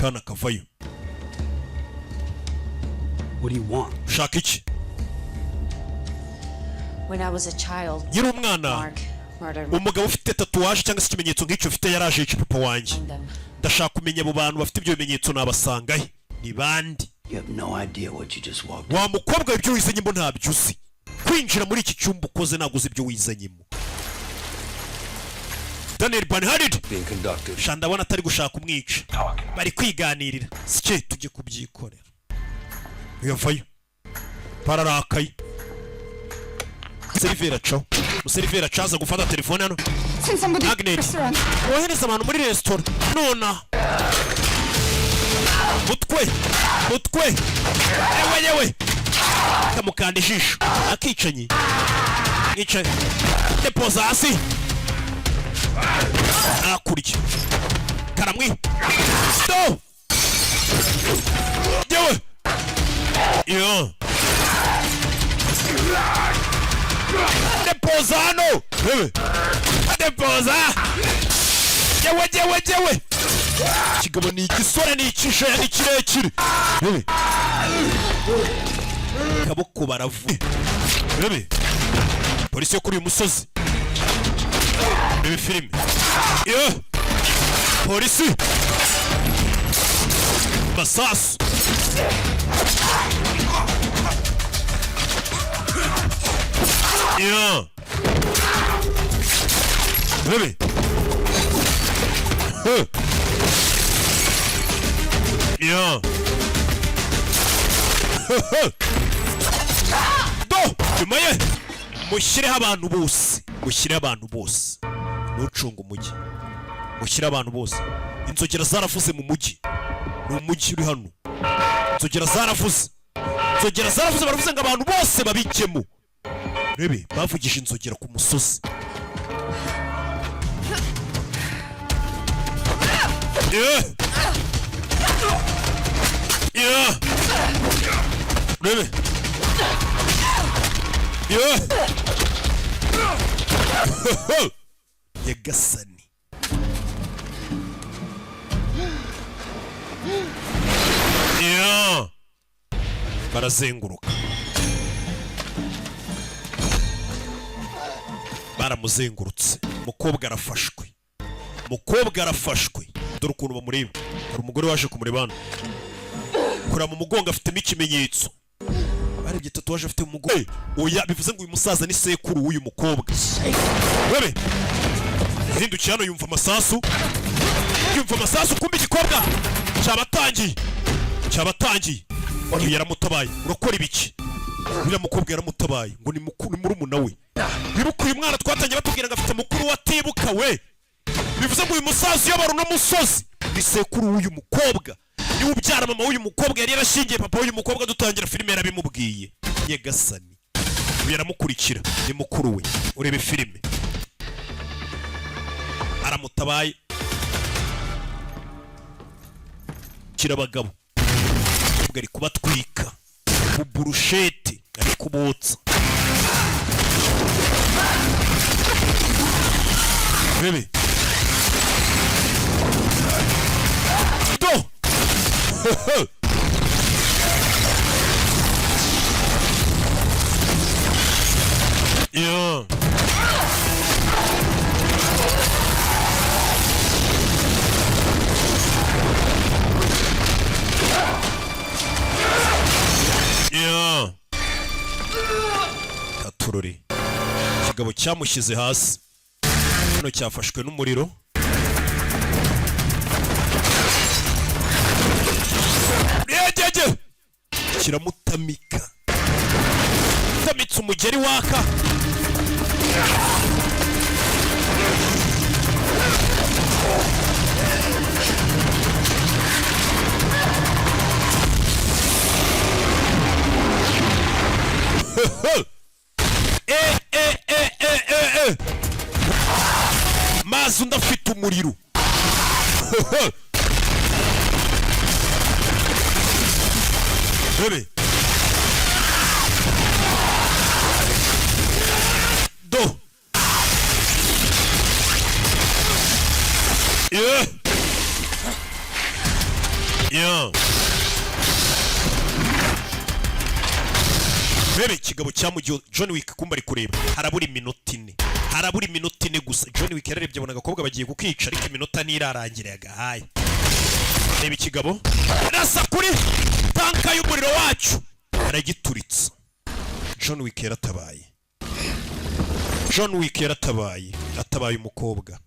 kana kavayo. What do you want? Shaka iki? When I was a child, Nyiri umwana, Mark murdered my umugabo ufite tatuwaje cyangwa se ikimenyetso nk'icyo ufite yaraje yica papa wanjye. them. Ndashaka kumenya abo bantu bafite ibyo bimenyetso nabasangahe. Ni bandi? You have no idea what you just walked. Wa mukobwa ibyo wizanyemo ntabyo uzi. Kwinjira muri iki cyumba ukoze ntabwo uzi ibyo wizanyemo. Daniel Banharid Being conducted. Shandabona atari gushaka umwica. Bari kwiganirira. Sike tujye kubyikorera. Yavayo. Pararakaye. Serivera cho. Serivera chaza gufata telefone hano. Send somebody Agnes. restaurant. Wohereza abantu muri restaurant. Nona. Mutwe. Ewe. Kamukanda ijisho. Akicanyi. Ica. Depoza hasi. Akurya. Karamwi. Stop. Yewe. Yo. Depoza hano. Depoza. Yewe. Kigabo ni igisore ni ikishaya ni kirekire. Kaboko baravu. Polisi yo kuri uyu musozi. Ibi filime. Yo. Polisi. Masasu. Yo. Yo. Tumaye. Mushyire abantu bose. Nucunga umujyi. Mushyire abantu bose. Inzogera zaravuze mu mujyi. Ni umujyi uri hano. Inzogera zaravuze baravuze ngo abantu bose babikemo. Bavugije inzogera ku musozi. Yagasani. Barazenguruka. Baramuzengurutse. Mukobwa arafashwe. Dore ukuntu bamureba. Hari umugore waje kumurebana. Kura mu mugongo afitemo ikimenyetso. Barebye tatuwaje afite mu mugongo. Oya bivuze ngo uyu musaza ni sekuru w'uyu mukobwa. Hindukiye hano yumva amasasu. Kumbe igikobwa cyabatangiye. Uyu yaramutabaye. Urakora ibiki? Uriya mukobwa yaramutabaye ngo ni murumuna we. Bibuka uyu mwana twatangiye batubwira ngo afite mukuru watibuka we. Bivuze ngo uyu musaza uyobora uno musozi ni sekuru w'uyu mukobwa. Niwe ubyara mama w'uyu mukobwa yari yarashingiye papa w'uyu mukobwa dutangira filime yarabimubwiye. Nyagasani. Yaramukurikira ni mukuru we. Urebe filime. Aramutabaye. Kirabagabo. Ari kubatwika. Burushete ari kubotsa. Bebe. Do. Yeah. Yeah. Katururi. Kigabo cyamushyize hasi. Hano cyafashwe n'umuriro. Yejeje. Kiramutamika. Tamitse umugeri waka. Mazi ndafite umuriro. Bebe. Do. Yeah. Rebe ikigabo cyamugiye John Wick kumba ari kureba harabura iminota ine gusa John Wick yararebye abona agakobwa bagiye kukica ariko iminota nirarangira yagahaye reba ikigabo rasa kuri tanka y'umuriro wacu aragituritsa John Wick yaratabaye atabaye umukobwa